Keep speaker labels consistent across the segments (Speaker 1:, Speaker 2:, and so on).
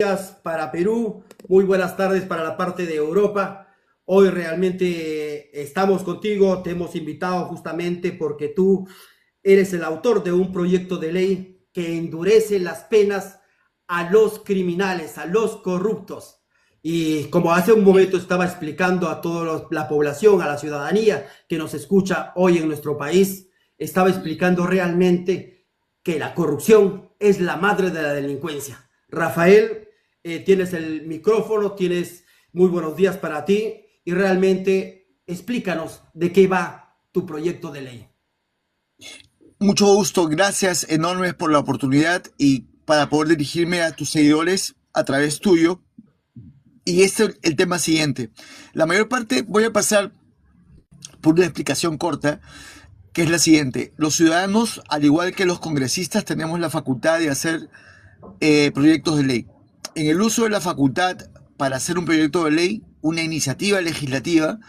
Speaker 1: Días para Perú, muy buenas tardes para la parte de Europa. Hoy realmente estamos contigo, te hemos invitado justamente porque tú eres el autor de un proyecto de ley que endurece las penas a los criminales, a los corruptos. Y como hace un momento estaba explicando a toda la población, a la ciudadanía que nos escucha hoy en nuestro país, estaba explicando realmente que la corrupción es la madre de la delincuencia. Rafael, tienes el micrófono, tienes muy buenos días para ti y realmente explícanos de qué va tu proyecto de ley.
Speaker 2: Mucho gusto, gracias enormes por la oportunidad y para poder dirigirme a tus seguidores a través tuyo. Y este es el tema siguiente. La mayor parte voy a pasar por una explicación corta, que es la siguiente. Los ciudadanos, al igual que los congresistas, tenemos la facultad de hacer proyectos de ley. En el uso de la facultad para hacer un proyecto de ley, una iniciativa legislativa,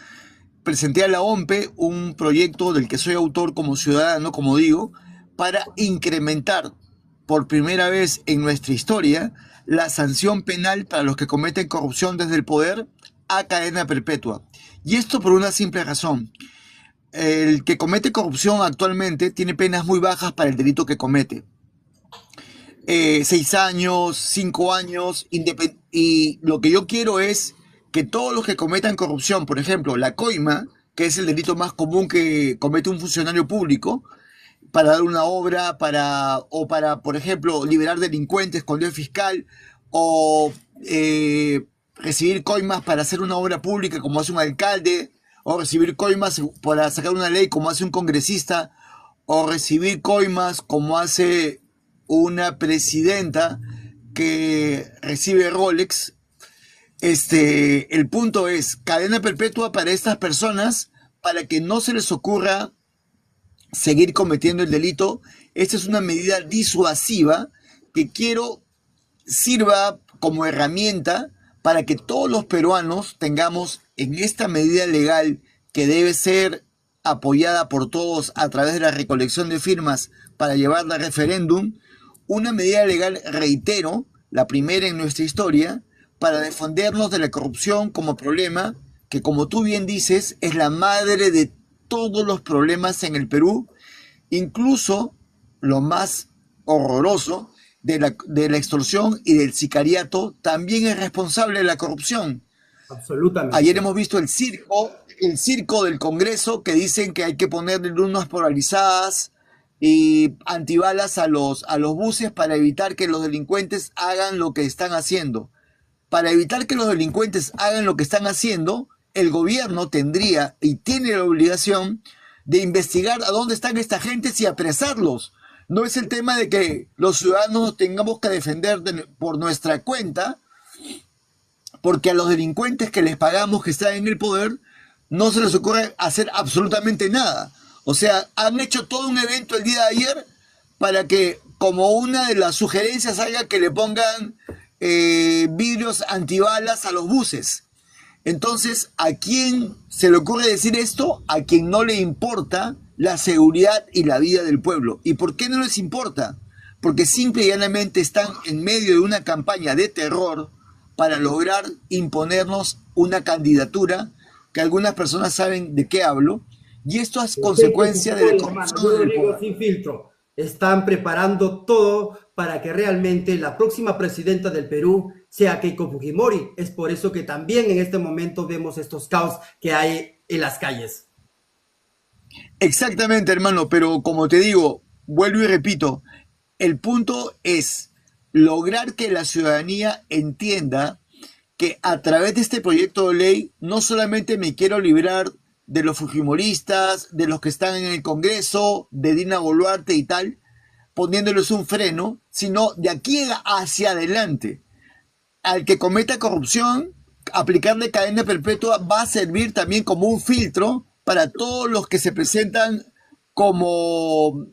Speaker 2: presenté a la OMPE un proyecto del que soy autor como ciudadano, como digo, para incrementar por primera vez en nuestra historia la sanción penal para los que cometen corrupción desde el poder a cadena perpetua. Y esto por una simple razón. El que comete corrupción actualmente tiene penas muy bajas para el delito que comete. 6 años, 5 años, y lo que yo quiero es que todos los que cometan corrupción, por ejemplo, la coima, que es el delito más común que comete un funcionario público, para dar una obra, o para, por ejemplo, liberar delincuentes con ley fiscal, o recibir coimas para hacer una obra pública como hace un alcalde, o recibir coimas para sacar una ley como hace un congresista, o recibir coimas como hace una presidenta que recibe Rolex. El punto es cadena perpetua para estas personas para que no se les ocurra seguir cometiendo el delito. Esta es una medida disuasiva que quiero sirva como herramienta para que todos los peruanos tengamos en esta medida legal que debe ser apoyada por todos a través de la recolección de firmas para llevarla a referéndum, una medida legal, reitero, la primera en nuestra historia, para defendernos de la corrupción como problema, que como tú bien dices, es la madre de todos los problemas en el Perú, incluso lo más horroroso de la extorsión y del sicariato, también es responsable de la corrupción. Ayer
Speaker 1: Absolutamente.
Speaker 2: hemos visto el circo del Congreso que dicen que hay que ponerle lunas polarizadas y antibalas a los buses para evitar que los delincuentes hagan lo que están haciendo. Para evitar que los delincuentes hagan lo que están haciendo, el gobierno tendría y tiene la obligación de investigar a dónde están esta gente y apresarlos. No es el tema de que los ciudadanos tengamos que defender por nuestra cuenta, porque a los delincuentes que les pagamos que están en el poder no se les ocurre hacer absolutamente nada. O sea, han hecho todo un evento el día de ayer para que, como una de las sugerencias, haya que le pongan vidrios antibalas a los buses. Entonces, ¿a quién se le ocurre decir esto? A quien no le importa la seguridad y la vida del pueblo. ¿Y por qué no les importa? Porque simple y llanamente están en medio de una campaña de terror para lograr imponernos una candidatura que algunas personas saben de qué hablo, y esto es
Speaker 1: Efecto
Speaker 2: consecuencia de la
Speaker 1: Fujimori, hermano, yo
Speaker 2: corrupción en
Speaker 1: lo
Speaker 2: el
Speaker 1: digo
Speaker 2: poder.
Speaker 1: sin filtro. Están preparando todo para que realmente la próxima presidenta del Perú sea Keiko Fujimori. Es por eso que también en este momento vemos estos caos que hay en las calles.
Speaker 2: Exactamente, hermano, pero como te digo, vuelvo y repito, el punto es lograr que la ciudadanía entienda que a través de este proyecto de ley no solamente me quiero librar de los fujimoristas, de los que están en el Congreso, de Dina Boluarte y tal, poniéndoles un freno, sino de aquí hacia adelante. Al que cometa corrupción, aplicarle cadena perpetua va a servir también como un filtro para todos los que se presentan como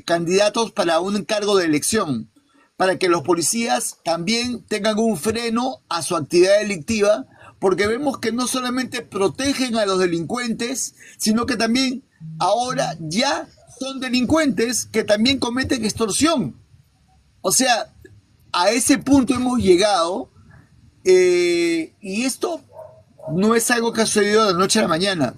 Speaker 2: candidatos para un cargo de elección, para que los policías también tengan un freno a su actividad delictiva, porque vemos que no solamente protegen a los delincuentes, sino que también ahora ya son delincuentes que también cometen extorsión. O sea, a ese punto hemos llegado, y esto no es algo que ha sucedido de la noche a la mañana.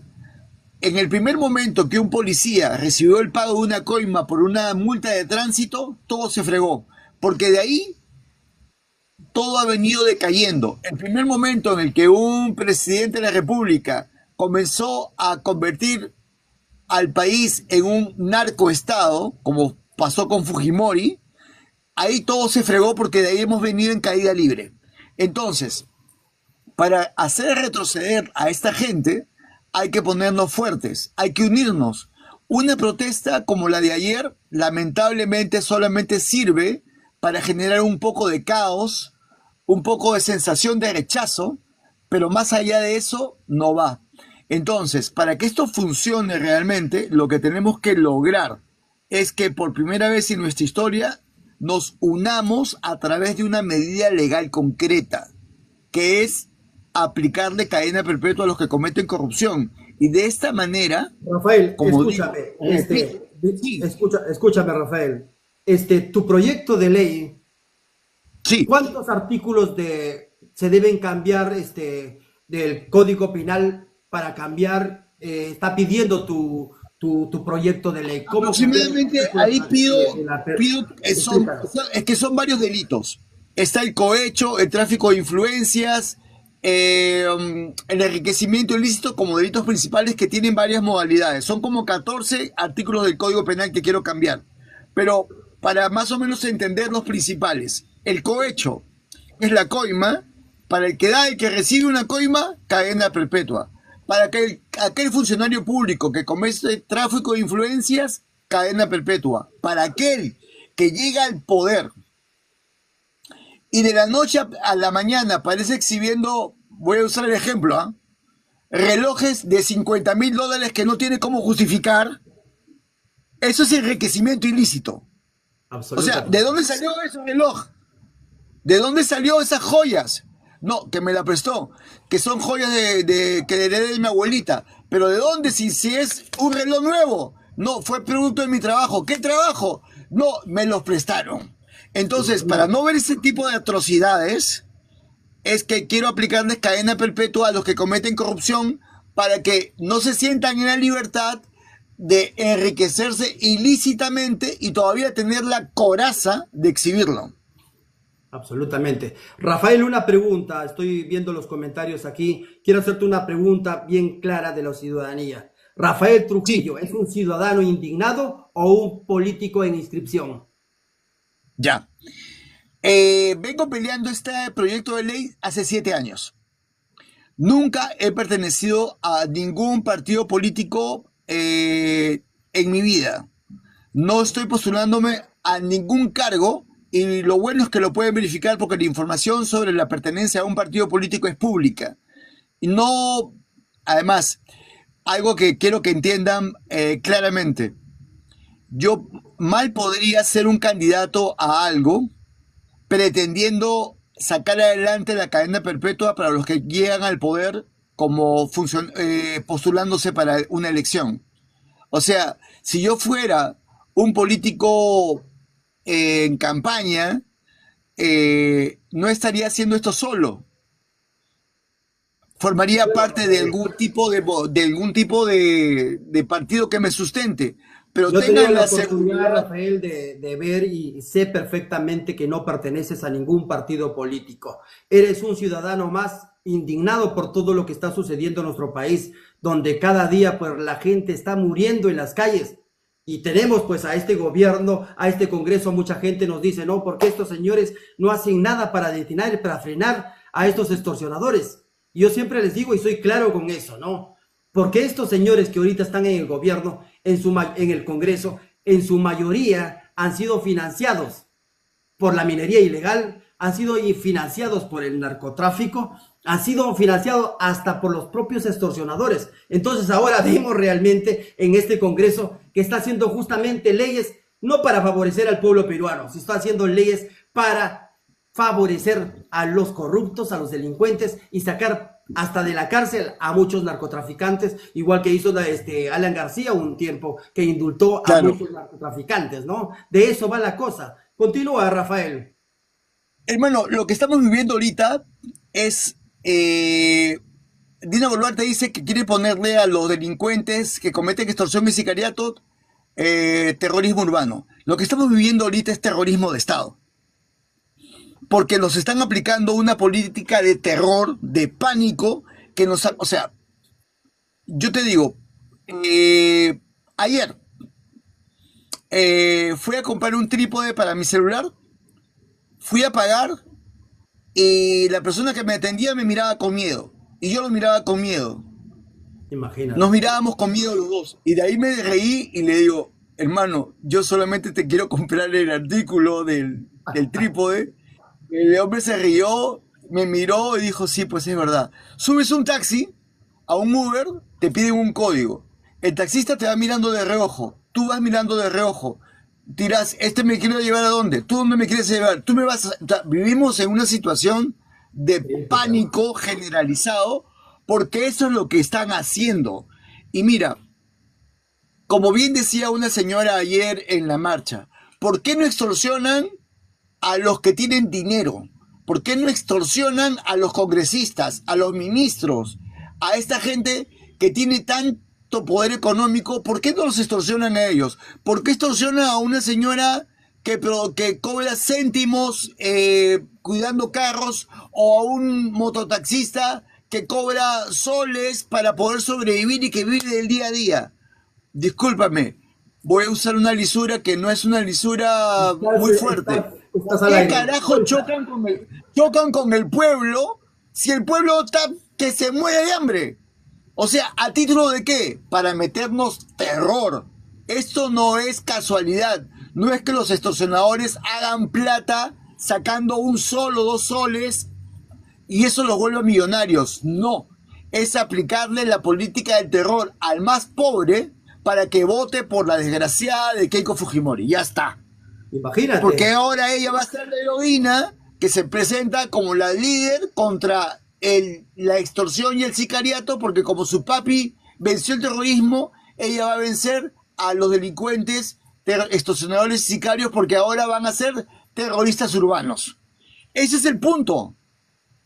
Speaker 2: En el primer momento que un policía recibió el pago de una coima por una multa de tránsito, todo se fregó, porque de ahí todo ha venido decayendo. El primer momento en el que un presidente de la República comenzó a convertir al país en un narcoestado, como pasó con Fujimori, ahí todo se fregó porque de ahí hemos venido en caída libre. Entonces, para hacer retroceder a esta gente, hay que ponernos fuertes, hay que unirnos. Una protesta como la de ayer, lamentablemente solamente sirve para generar un poco de caos, un poco de sensación de rechazo, pero más allá de eso no va. Entonces, para que esto funcione realmente, lo que tenemos que lograr es que por primera vez en nuestra historia nos unamos a través de una medida legal concreta, que es aplicarle cadena perpetua a los que cometen corrupción. Y de esta manera,
Speaker 1: Rafael,
Speaker 2: como digo,
Speaker 1: escúchame,
Speaker 2: sí,
Speaker 1: escúchame, Rafael. Tu proyecto de ley,
Speaker 2: sí.
Speaker 1: ¿cuántos artículos se deben cambiar del Código Penal para cambiar? Está pidiendo tu proyecto de ley. ¿Cómo cambiar los
Speaker 2: Aproximadamente
Speaker 1: artículos
Speaker 2: ahí pido
Speaker 1: Explícanos.
Speaker 2: es que son varios delitos. Está el cohecho, el tráfico de influencias, el enriquecimiento ilícito como delitos principales que tienen varias modalidades. Son como 14 artículos del Código Penal que quiero cambiar. Pero para más o menos entender los principales, el cohecho es la coima, para el que da, el que recibe una coima, cadena perpetua. Para aquel funcionario público que comete tráfico de influencias, cadena perpetua. Para aquel que llega al poder y de la noche a la mañana aparece exhibiendo, voy a usar el ejemplo, relojes de $50,000 que no tiene cómo justificar, eso es enriquecimiento ilícito. O sea, ¿de
Speaker 1: Absolutamente.
Speaker 2: dónde salió ese reloj? ¿De dónde salió esas joyas? No, que me la prestó, que son joyas que heredé de mi abuelita. Pero ¿de dónde si es un reloj nuevo? No, fue producto de mi trabajo. ¿Qué trabajo? No, me los prestaron. Entonces, para no ver ese tipo de atrocidades, es que quiero aplicarles cadena perpetua a los que cometen corrupción para que no se sientan en la libertad de enriquecerse ilícitamente y todavía tener la coraza de exhibirlo.
Speaker 1: Absolutamente. Rafael, una pregunta. Estoy viendo los comentarios aquí. Quiero hacerte una pregunta bien clara de la ciudadanía. ¿Rafael
Speaker 2: Sí,
Speaker 1: Trujillo es un ciudadano indignado o un político en inscripción?
Speaker 2: ya. Vengo peleando este proyecto de ley hace 7 años. Nunca he pertenecido a ningún partido político en mi vida. No estoy postulándome a ningún cargo y lo bueno es que lo pueden verificar porque la información sobre la pertenencia a un partido político es pública. Y no, además, algo que quiero que entiendan claramente. Yo mal podría ser un candidato a algo pretendiendo sacar adelante la cadena perpetua para los que llegan al poder como postulándose para una elección. O sea, si yo fuera un político en campaña, no estaría haciendo esto solo. Formaría
Speaker 1: Bueno,
Speaker 2: parte de algún tipo de partido que me sustente. Pero
Speaker 1: yo he tenido
Speaker 2: tengan
Speaker 1: la
Speaker 2: la
Speaker 1: oportunidad,
Speaker 2: seguridad.
Speaker 1: Rafael, de ver y sé perfectamente que no perteneces a ningún partido político. Eres un ciudadano más indignado por todo lo que está sucediendo en nuestro país, donde cada día pues la gente está muriendo en las calles. Y tenemos pues a este gobierno, a este Congreso, mucha gente nos dice, no, porque estos señores no hacen nada para detener, para frenar a estos extorsionadores. Y yo siempre les digo y soy claro con eso, ¿no? Porque estos señores que ahorita están en el gobierno, en el Congreso, en su mayoría han sido financiados por la minería ilegal, han sido financiados por el narcotráfico, han sido financiados hasta por los propios extorsionadores. Entonces ahora vemos realmente en este Congreso que está haciendo justamente leyes no para favorecer al pueblo peruano, se está haciendo leyes para favorecer a los corruptos, a los delincuentes y sacar hasta de la cárcel a muchos narcotraficantes, igual que hizo Alan García un tiempo, que indultó a
Speaker 2: Claro.
Speaker 1: muchos narcotraficantes, ¿no? De eso va la cosa. Continúa, Rafael.
Speaker 2: Hermano, lo que estamos viviendo ahorita es... Dina Boluarte dice que quiere ponerle a los delincuentes que cometen extorsión y sicariato terrorismo urbano. Lo que estamos viviendo ahorita es terrorismo de Estado. Porque nos están aplicando una política de terror, de pánico, que nos... O sea, yo te digo, ayer fui a comprar un trípode para mi celular, fui a pagar y la persona que me atendía me miraba con miedo. Y yo lo miraba con miedo. Nos
Speaker 1: Imagínate.
Speaker 2: mirábamos con miedo los dos. Y de ahí me reí y le digo, hermano, yo solamente te quiero comprar el artículo del trípode. El hombre se rió, me miró y dijo, sí, pues es verdad. Subes un taxi, a un Uber, te piden un código. El taxista te va mirando de reojo. Tú vas mirando de reojo. Dirás, ¿este me quiere llevar a dónde? ¿Tú dónde me quieres llevar? Tú me vas a... O sea, vivimos en una situación de
Speaker 1: Sí, totalmente.
Speaker 2: pánico generalizado porque eso es lo que están haciendo. Y mira, como bien decía una señora ayer en la marcha, ¿por qué no extorsionan a los que tienen dinero? ¿Por qué no extorsionan a los congresistas, a los ministros, a esta gente que tiene tanto poder económico? ¿Por qué no los extorsionan a ellos? ¿Por qué extorsionan a una señora que cobra céntimos cuidando carros o a un mototaxista que cobra soles para poder sobrevivir y que vive del día a día? Discúlpame, voy a usar una lisura que no es una lisura
Speaker 1: Estás,
Speaker 2: muy fuerte.
Speaker 1: estás
Speaker 2: ¿Por
Speaker 1: al
Speaker 2: qué
Speaker 1: aire.
Speaker 2: carajo
Speaker 1: Suelta.
Speaker 2: chocan con el pueblo si el pueblo está que se muere de hambre? O sea, ¿a título de qué? Para meternos terror. Esto no es casualidad. No es que los extorsionadores hagan plata sacando un sol o dos soles y eso los vuelve millonarios. No, es aplicarle la política del terror al más pobre para que vote por la desgraciada de Keiko Fujimori. Ya está. Porque
Speaker 1: Imagínate.
Speaker 2: ahora ella va a ser la heroína que se presenta como la líder contra la extorsión y el sicariato, porque como su papi venció el terrorismo, ella va a vencer a los delincuentes, extorsionadores y sicarios, porque ahora van a ser terroristas urbanos. Ese es el punto.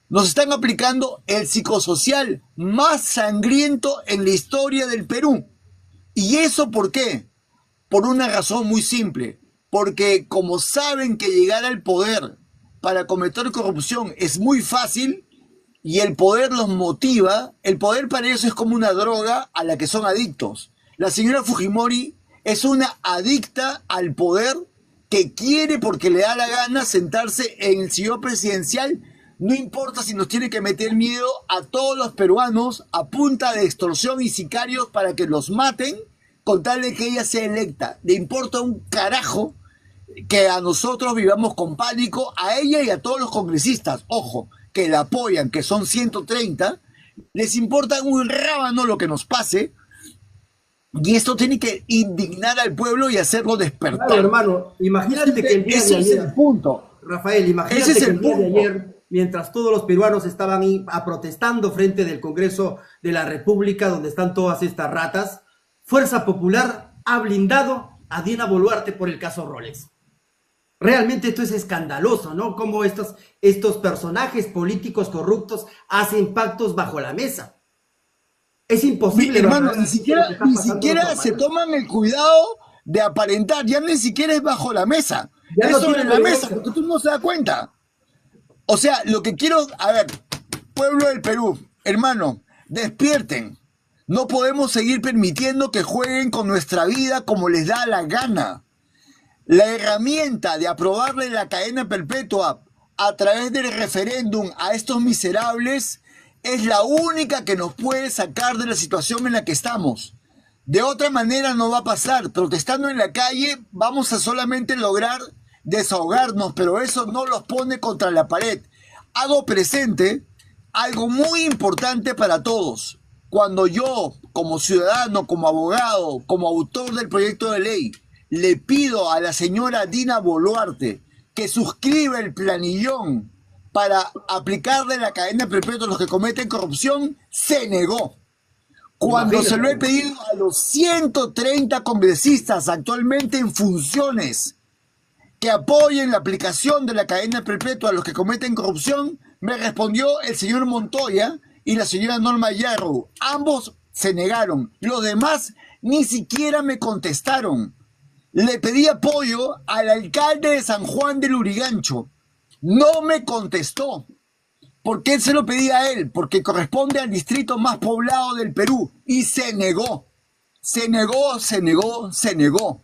Speaker 2: Nos están aplicando el psicosocial más sangriento en la historia del Perú. ¿Y eso por qué? Por una razón muy simple. Porque como saben que llegar al poder para cometer corrupción es muy fácil y el poder los motiva, el poder para ellos es como una droga a la que son adictos. La señora Fujimori es una adicta al poder que quiere porque le da la gana sentarse en el sillón presidencial, no importa si nos tiene que meter miedo a todos los peruanos a punta de extorsión y sicarios para que los maten con tal de que ella sea electa. Le importa un carajo que a nosotros vivamos con pánico, a ella y a todos los congresistas, ojo, que la apoyan, que son 130, les importa un rábano lo que nos pase, y esto tiene que indignar al pueblo y hacerlo
Speaker 1: Claro,
Speaker 2: despertar.
Speaker 1: hermano. Imagínate que el día de
Speaker 2: Eso es el
Speaker 1: ayer,
Speaker 2: punto.
Speaker 1: Rafael,
Speaker 2: Ese
Speaker 1: imagínate
Speaker 2: es
Speaker 1: que
Speaker 2: el
Speaker 1: el día de
Speaker 2: punto.
Speaker 1: ayer, mientras todos los peruanos estaban protestando frente del Congreso de la República, donde están todas estas ratas, Fuerza Popular ha blindado a Dina Boluarte por el caso Rolex. Realmente esto es escandaloso, ¿no? Cómo estos personajes políticos corruptos hacen pactos bajo la mesa. Es imposible
Speaker 2: Hermano,
Speaker 1: valorar lo que está
Speaker 2: ni
Speaker 1: pasando de
Speaker 2: siquiera
Speaker 1: otra
Speaker 2: se
Speaker 1: manera.
Speaker 2: toman el cuidado de aparentar, ya ni siquiera es bajo la mesa,
Speaker 1: Ya
Speaker 2: es
Speaker 1: no
Speaker 2: sobre
Speaker 1: tienen
Speaker 2: la mesa,
Speaker 1: vergüenza.
Speaker 2: porque tú no se das cuenta. O sea, lo que quiero, a ver, pueblo del Perú, hermano, despierten. No podemos seguir permitiendo que jueguen con nuestra vida como les da la gana. La herramienta de aprobarle la cadena perpetua a través del referéndum a estos miserables es la única que nos puede sacar de la situación en la que estamos. De otra manera no va a pasar. Protestando en la calle vamos a solamente lograr desahogarnos, pero eso no los pone contra la pared. Hago presente algo muy importante para todos. Cuando yo, como ciudadano, como abogado, como autor del proyecto de ley, le pido a la señora Dina Boluarte que suscriba el planillón para aplicarle la cadena perpetua a los que cometen corrupción, se negó. Cuando se lo he
Speaker 1: Imagínate.
Speaker 2: pedido a los 130 congresistas actualmente en funciones que apoyen la aplicación de la cadena perpetua a los que cometen corrupción, me respondió el señor Montoya y la señora Norma Yarrow. Ambos se negaron. Los demás ni siquiera me contestaron. Le pedí apoyo al alcalde de San Juan del Lurigancho. No me contestó. ¿Por qué se lo pedí a él? Porque corresponde al distrito más poblado del Perú. Y se negó. Se negó, se negó, se negó.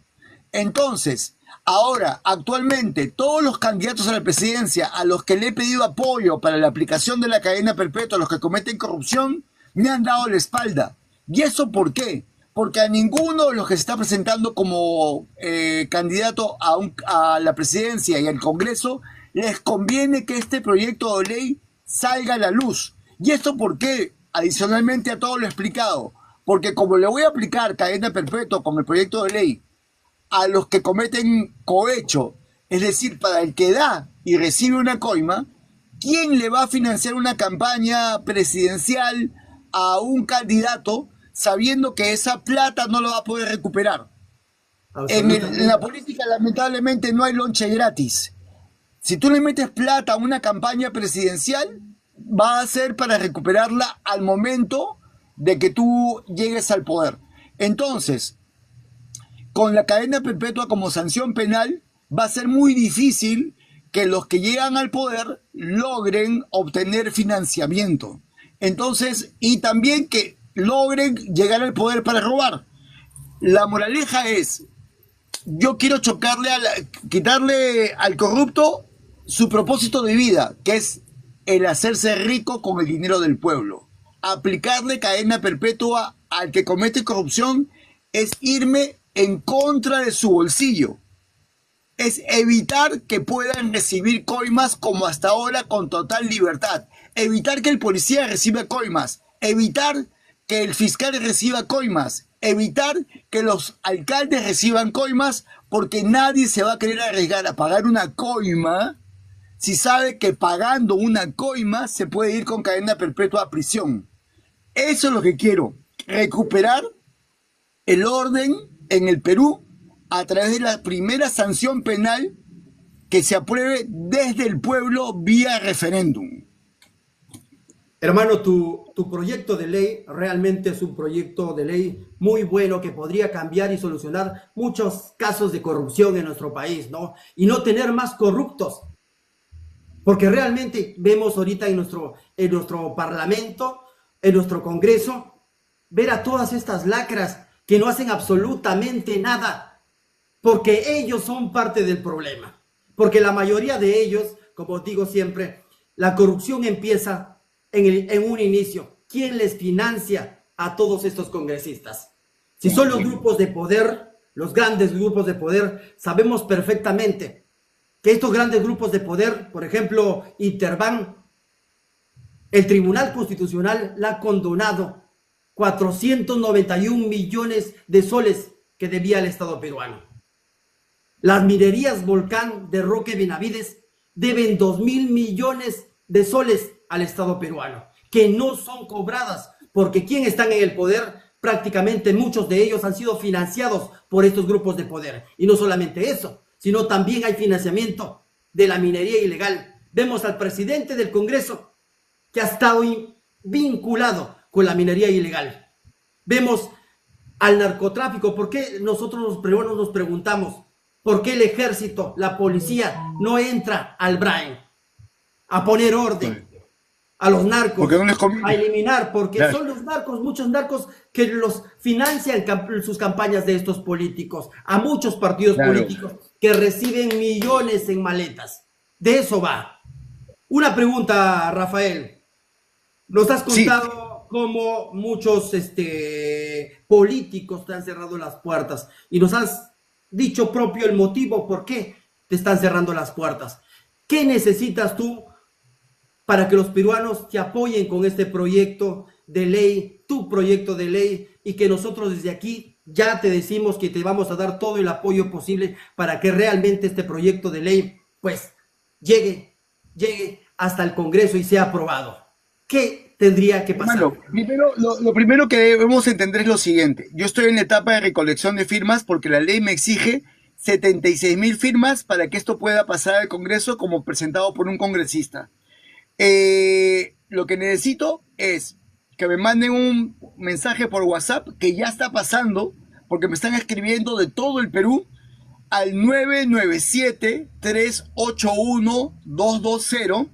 Speaker 2: Entonces, ahora, actualmente, todos los candidatos a la presidencia a los que le he pedido apoyo para la aplicación de la cadena perpetua a los que cometen corrupción, me han dado la espalda. ¿Y eso por qué? Porque a ninguno de los que se está presentando como candidato a la presidencia y al Congreso les conviene que este proyecto de ley salga a la luz. ¿Y esto por qué? Adicionalmente a todo lo explicado. Porque como le voy a aplicar cadena perpetua con el proyecto de ley a los que cometen cohecho, es decir, para el que da y recibe una coima, ¿quién le va a financiar una campaña presidencial a un candidato sabiendo que esa plata no lo va a poder recuperar? En la política, lamentablemente, no hay lonche gratis. Si tú le metes plata a una campaña presidencial, va a ser para recuperarla al momento de que tú llegues al poder. Entonces, con la cadena perpetua como sanción penal, va a ser muy difícil que los que llegan al poder logren obtener financiamiento. Entonces, y también que logren llegar al poder para robar. La moraleja es, yo quiero quitarle al corrupto su propósito de vida, que es el hacerse rico con el dinero del pueblo. Aplicarle cadena perpetua al que comete corrupción es irme en contra de su bolsillo. Es evitar que puedan recibir coimas como hasta ahora con total libertad. Evitar que el policía reciba coimas. Evitar que el fiscal reciba coimas. Evitar que los alcaldes reciban coimas, porque nadie se va a querer arriesgar a pagar una coima si sabe que pagando una coima se puede ir con cadena perpetua a prisión. Eso es lo que quiero. Recuperar el orden en el Perú a través de la primera sanción penal que se apruebe desde el pueblo vía referéndum.
Speaker 1: Hermano, tu proyecto de ley realmente es un proyecto de ley muy bueno que podría cambiar y solucionar muchos casos de corrupción en nuestro país, ¿no? Y no tener más corruptos. Porque realmente vemos ahorita en nuestro parlamento, en nuestro Congreso, ver a todas estas lacras que no hacen absolutamente nada, porque ellos son parte del problema. Porque la mayoría de ellos, como digo siempre, la corrupción empieza en un inicio. ¿Quién les financia a todos estos congresistas? Si son los grupos de poder, los grandes grupos de poder, sabemos perfectamente que estos grandes grupos de poder, por ejemplo, Interbank, el Tribunal Constitucional la ha condonado 491 millones de soles que debía el Estado peruano. Las minerías Volcán de Roque Benavides deben 2.000 millones de soles al Estado peruano, que no son cobradas, porque quienes están en el poder, prácticamente muchos de ellos han sido financiados por estos grupos de poder. Y no solamente eso, sino también hay financiamiento de la minería ilegal. Vemos al presidente del Congreso que ha estado vinculado con la minería ilegal. Vemos al narcotráfico. ¿Por qué nosotros los peruanos nos preguntamos por qué el ejército, la policía no entra al Brain a poner orden a los narcos, a eliminar? Porque claro, son los narcos, muchos narcos que los financian sus campañas de estos políticos, a muchos partidos políticos que reciben millones en maletas. De eso va. Una pregunta, Rafael. Nos has contado cómo muchos políticos te han cerrado las puertas y nos has dicho propio el motivo por qué te están cerrando las puertas. ¿Qué necesitas tú para que los peruanos te apoyen con este proyecto de ley, tu proyecto de ley, y que nosotros desde aquí ya te decimos que te vamos a dar todo el apoyo posible para que realmente este proyecto de ley pues llegue hasta el Congreso y sea aprobado? ¿Qué tendría que pasar?
Speaker 2: Bueno, lo primero que debemos entender es lo siguiente. Yo estoy en la etapa de recolección de firmas porque la ley me exige 76.000 firmas para que esto pueda pasar al Congreso como presentado por un congresista. Lo que necesito es que me manden un mensaje por WhatsApp, que ya está pasando, porque me están escribiendo de todo el Perú, al 997-381-220,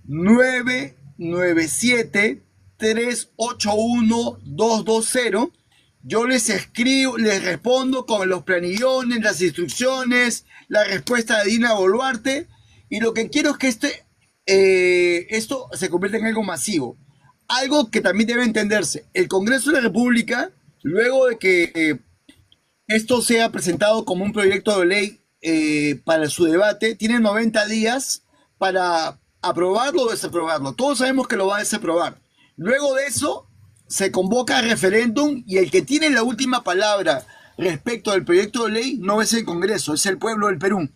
Speaker 2: 997-381-220. Yo les escribo, les respondo con los planillones, las instrucciones, la respuesta de Dina Boluarte, y lo que quiero es que esto se convierta en algo masivo. Algo que también debe entenderse: el Congreso de la República, luego de que esto sea presentado como un proyecto de ley para su debate, tiene 90 días para aprobarlo o desaprobarlo. Todos sabemos que lo va a desaprobar. Luego de eso, se convoca a referéndum, y el que tiene la última palabra respecto al proyecto de ley no es el Congreso, es el pueblo del Perú.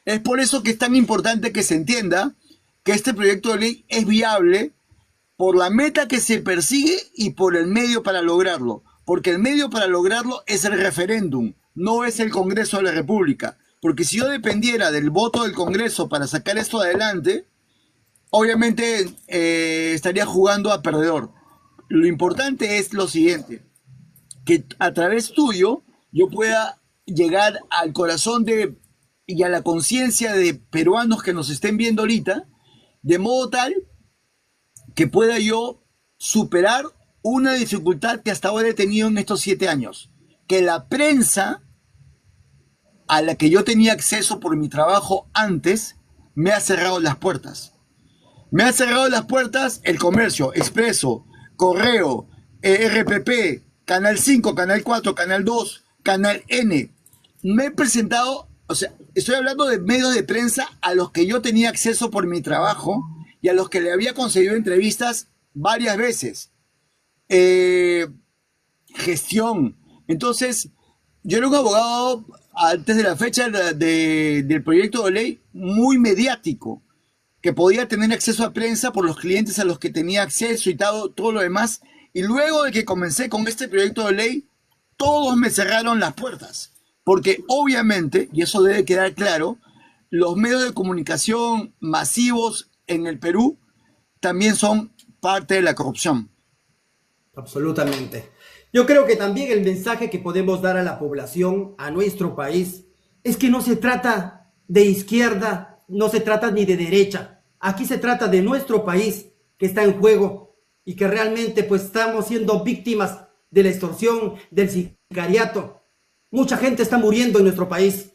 Speaker 2: Es por eso que es tan importante que se entienda que este proyecto de ley es viable por la meta que se persigue y por el medio para lograrlo. Porque el medio para lograrlo es el referéndum, no es el Congreso de la República. Porque si yo dependiera del voto del Congreso para sacar esto adelante, obviamente estaría jugando a perdedor. Lo importante es lo siguiente: que a través tuyo yo pueda llegar al corazón y a la conciencia de peruanos que nos estén viendo ahorita, de modo tal que pueda yo superar una dificultad que hasta ahora he tenido en estos 7 años. Que la prensa a la que yo tenía acceso por mi trabajo antes me ha cerrado las puertas. Me ha cerrado las puertas el Comercio, Expreso, Correo, RPP, Canal 5, Canal 4, Canal 2, Canal N. Me he presentado, o sea, estoy hablando de medios de prensa a los que yo tenía acceso por mi trabajo y a los que le había concedido entrevistas varias veces. Gestión. Entonces, yo era un abogado antes de la fecha del proyecto de ley muy mediático, que podía tener acceso a prensa por los clientes a los que tenía acceso y todo lo demás. Y luego de que comencé con este proyecto de ley, todos me cerraron las puertas. Porque obviamente, y eso debe quedar claro, los medios de comunicación masivos en el Perú también son parte de la corrupción.
Speaker 1: Absolutamente. Yo creo que también el mensaje que podemos dar a la población, a nuestro país, es que no se trata de izquierda, no se trata ni de derecha. Aquí se trata de nuestro país que está en juego y que realmente pues estamos siendo víctimas de la extorsión, del sicariato. Mucha gente está muriendo en nuestro país,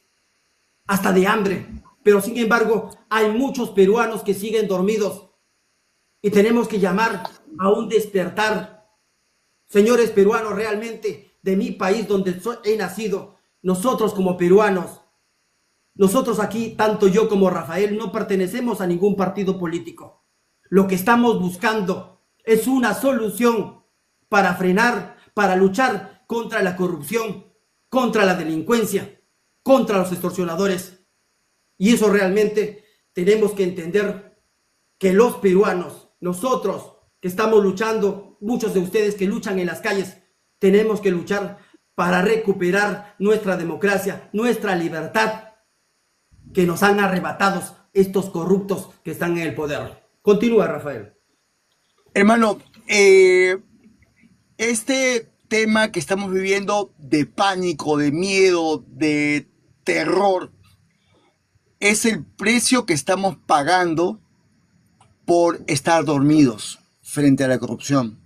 Speaker 1: hasta de hambre. Pero sin embargo, hay muchos peruanos que siguen dormidos y tenemos que llamar a un despertar. Señores peruanos, realmente de mi país donde he nacido, nosotros como peruanos, nosotros aquí, tanto yo como Rafael, no pertenecemos a ningún partido político. Lo que estamos buscando es una solución para frenar, para luchar contra la corrupción, contra la delincuencia, contra los extorsionadores. Y eso realmente tenemos que entender que los peruanos, nosotros que estamos luchando, muchos de ustedes que luchan en las calles, tenemos que luchar para recuperar nuestra democracia, nuestra libertad, que nos han arrebatado estos corruptos que están en el poder. Continúa, Rafael.
Speaker 2: Hermano, este tema que estamos viviendo de pánico, de miedo, de terror, es el precio que estamos pagando por estar dormidos frente a la corrupción.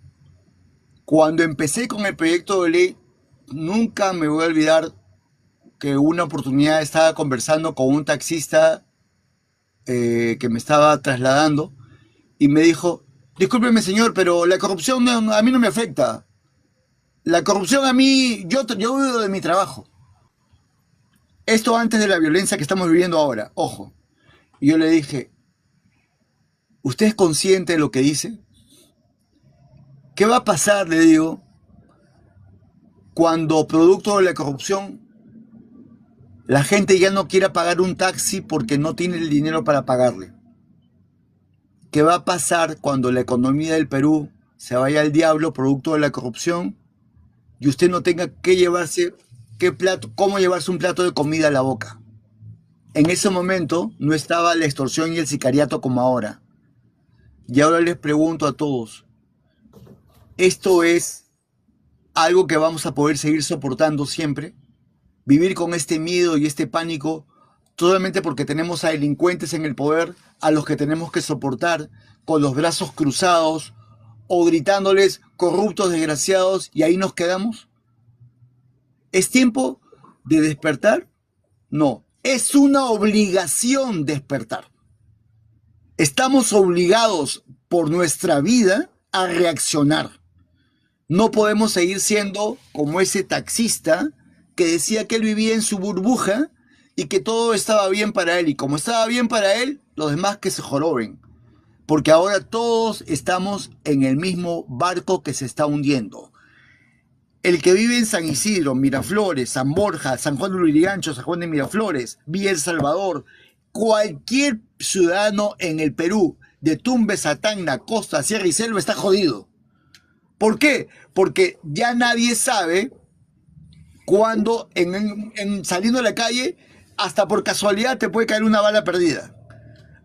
Speaker 2: Cuando empecé con el proyecto de ley, nunca me voy a olvidar que una oportunidad estaba conversando con un taxista que me estaba trasladando y me dijo: discúlpeme señor, pero la corrupción a mí no me afecta. La corrupción a mí, yo vivo de mi trabajo. Esto antes de la violencia que estamos viviendo ahora, ojo. Y yo le dije: ¿usted es consciente de lo que dice? ¿Qué va a pasar, le digo, cuando producto de la corrupción la gente ya no quiera pagar un taxi porque no tiene el dinero para pagarle? ¿Qué va a pasar cuando la economía del Perú se vaya al diablo producto de la corrupción y usted no tenga que llevarse cómo llevarse un plato de comida a la boca. En ese momento no estaba la extorsión y el sicariato como ahora. Y ahora les pregunto a todos, ¿esto es algo que vamos a poder seguir soportando siempre? ¿Vivir con este miedo y este pánico solamente porque tenemos a delincuentes en el poder a los que tenemos que soportar con los brazos cruzados o gritándoles corruptos, desgraciados, y ahí nos quedamos? ¿Es tiempo de despertar? No, es una obligación despertar. Estamos obligados por nuestra vida a reaccionar. No podemos seguir siendo como ese taxista que decía que él vivía en su burbuja y que todo estaba bien para él. Y como estaba bien para él, los demás que se joroben. Porque ahora todos estamos en el mismo barco que se está hundiendo. El que vive en San Isidro, Miraflores, San Borja, San Juan de Lurigancho, San Juan de Miraflores, Villa El Salvador, cualquier ciudadano en el Perú, de Tumbes a Tacna, Costa, Sierra y Selva, está jodido. ¿Por qué? Porque ya nadie sabe cuándo saliendo a la calle, hasta por casualidad te puede caer una bala perdida.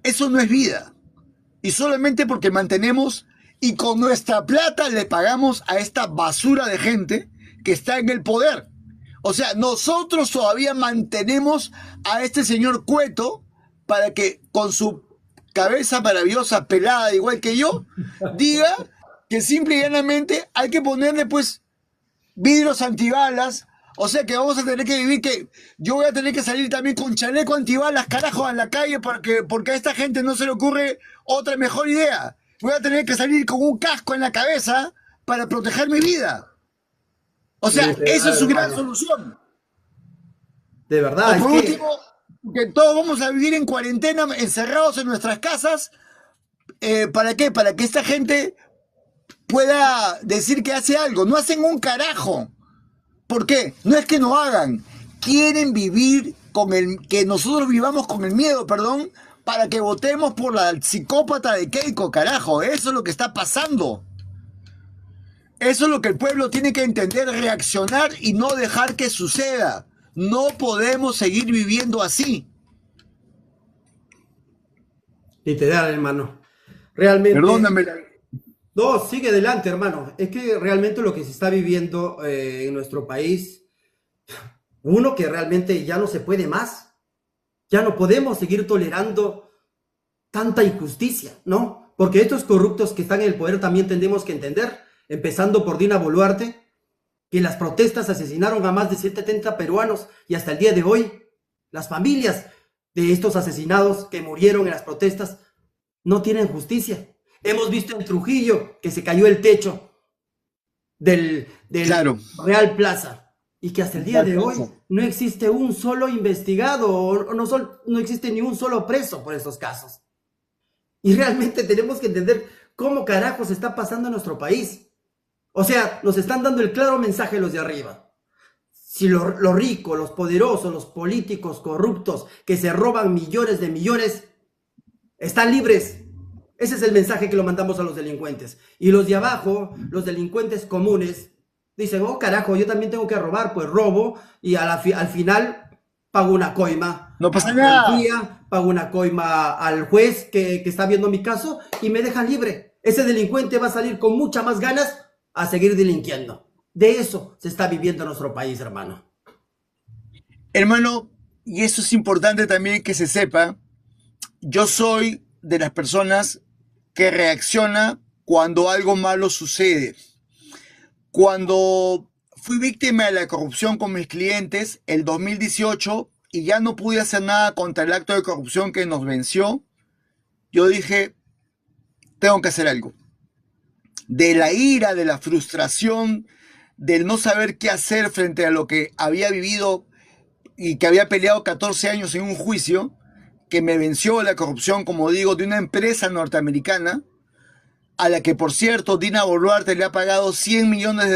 Speaker 2: Eso no es vida. Y solamente porque mantenemos y con nuestra plata le pagamos a esta basura de gente que está en el poder. O sea, nosotros todavía mantenemos a este señor Cueto para que con su cabeza maravillosa, pelada, igual que yo, diga que simple y llanamente hay que ponerle pues vidrios antibalas. O sea que vamos a tener que vivir que yo voy a tener que salir también con chaleco antibalas, carajo, a la calle porque a esta gente no se le ocurre otra mejor idea. Voy a tener que salir con un casco en la cabeza para proteger mi vida. O sea, esa es su gran solución.
Speaker 1: De verdad,
Speaker 2: o por último, que todos vamos a vivir en cuarentena, encerrados en nuestras casas. ¿Para qué? Para que esta gente pueda decir que hace algo. No hacen un carajo. ¿Por qué? No es que no hagan. Quieren vivir que nosotros vivamos con el miedo, perdón, para que votemos por la psicópata de Keiko, carajo. Eso es lo que está pasando. Eso es lo que el pueblo tiene que entender, reaccionar y no dejar que suceda. No podemos seguir viviendo así.
Speaker 1: Literal, hermano. Realmente.
Speaker 2: Perdóname.
Speaker 1: No, sigue adelante, hermano. Es que realmente lo que se está viviendo en nuestro país, uno que realmente ya no se puede más. Ya no podemos seguir tolerando tanta injusticia, ¿no? Porque estos corruptos que están en el poder también tenemos que entender, empezando por Dina Boluarte, que en las protestas asesinaron a más de 170 peruanos y hasta el día de hoy las familias de estos asesinados que murieron en las protestas no tienen justicia. Hemos visto en Trujillo que se cayó el techo del
Speaker 2: claro.
Speaker 1: Real Plaza y que hasta el día de hoy no existe un solo investigado o no existe ni un solo preso por estos casos. Y realmente tenemos que entender cómo carajos está pasando en nuestro país. O sea, nos están dando el claro mensaje los de arriba. Si los ricos, los poderosos, los políticos corruptos que se roban millones de millones están libres. Ese es el mensaje que lo mandamos a los delincuentes. Y los de abajo, los delincuentes comunes, dicen, oh carajo, yo también tengo que robar, pues robo y al final pago una coima.
Speaker 2: No pasa nada.
Speaker 1: Pago una coima al juez que está viendo mi caso y me dejan libre. Ese delincuente va a salir con muchas más ganas a seguir delinquiendo. De eso se está viviendo en nuestro país, hermano.
Speaker 2: Hermano, y eso es importante también que se sepa, yo soy de las personas que reacciona cuando algo malo sucede. Cuando fui víctima de la corrupción con mis clientes el 2018 y ya no pude hacer nada contra el acto de corrupción que nos venció, yo dije, tengo que hacer algo. De la ira, de la frustración, del no saber qué hacer frente a lo que había vivido y que había peleado 14 años en un juicio, que me venció la corrupción, como digo, de una empresa norteamericana, a la que, por cierto, Dina Boluarte le ha pagado $100 millones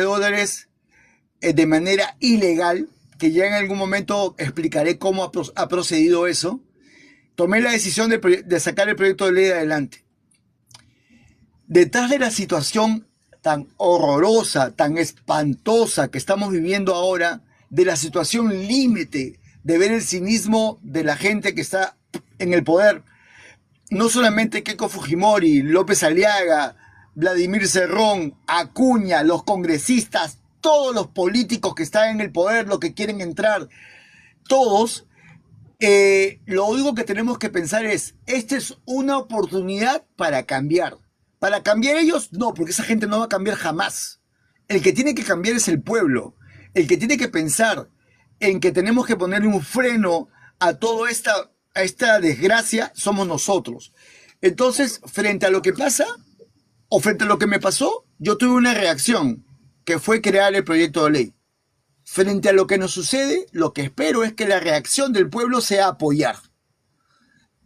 Speaker 2: de manera ilegal, que ya en algún momento explicaré cómo ha procedido eso. Tomé la decisión de sacar el proyecto de ley adelante. Detrás de la situación tan horrorosa, tan espantosa que estamos viviendo ahora, de la situación límite, de ver el cinismo de la gente que está en el poder. No solamente Keiko Fujimori, López Aliaga, Vladimir Cerrón, Acuña, los congresistas, todos los políticos que están en el poder, los que quieren entrar, todos, lo único que tenemos que pensar es, esta es una oportunidad para cambiar. Para cambiar ellos, no, porque esa gente no va a cambiar jamás. El que tiene que cambiar es el pueblo. El que tiene que pensar en que tenemos que ponerle un freno a toda esta desgracia somos nosotros. Entonces, frente a lo que pasa, o frente a lo que me pasó, yo tuve una reacción, que fue crear el proyecto de ley. Frente a lo que nos sucede, lo que espero es que la reacción del pueblo sea apoyar.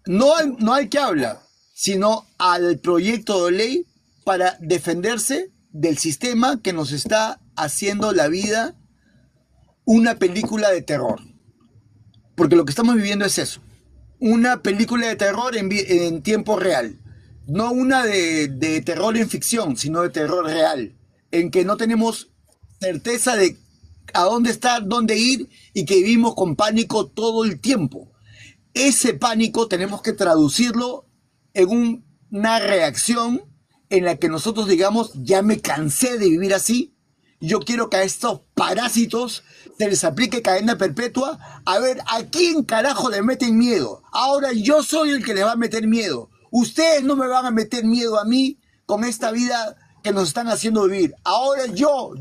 Speaker 2: No al que habla, sino al proyecto de ley para defenderse del sistema que nos está haciendo la vida una película de terror. Porque lo que estamos viviendo es eso. Una película de terror en tiempo real. No una de terror en ficción, sino de terror real. En que no tenemos certeza de a dónde estar, dónde ir y que vivimos con pánico todo el tiempo. Ese pánico tenemos que traducirlo en una reacción en la que nosotros digamos, ya me cansé de vivir así, yo quiero que a estos parásitos se les aplique cadena perpetua, a ver, ¿a quién carajo le meten miedo? Ahora yo soy el que le va a meter miedo. Ustedes no me van a meter miedo a mí con esta vida que nos están haciendo vivir. Ahora yo,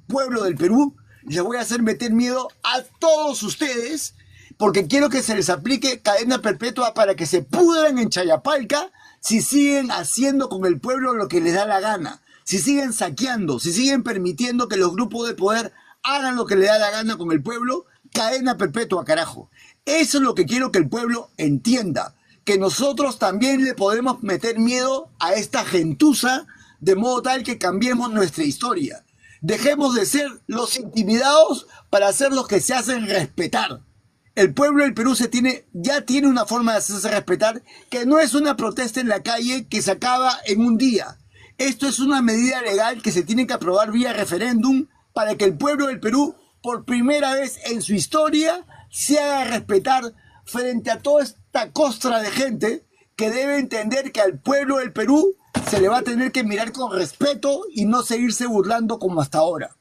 Speaker 2: pueblo del Perú, les voy a hacer meter miedo a todos ustedes porque quiero que se les aplique cadena perpetua para que se pudran en Chayapalca si siguen haciendo con el pueblo lo que les da la gana, si siguen saqueando, si siguen permitiendo que los grupos de poder hagan lo que les da la gana con el pueblo, cadena perpetua, carajo. Eso es lo que quiero que el pueblo entienda, que nosotros también le podemos meter miedo a esta gentuza de modo tal que cambiemos nuestra historia. Dejemos de ser los intimidados para ser los que se hacen respetar. El pueblo del Perú ya tiene una forma de hacerse respetar que no es una protesta en la calle que se acaba en un día. Esto es una medida legal que se tiene que aprobar vía referéndum para que el pueblo del Perú, por primera vez en su historia, se haga respetar frente a toda esta costra de gente que debe entender que al pueblo del Perú se le va a tener que mirar con respeto y no seguirse burlando como hasta ahora.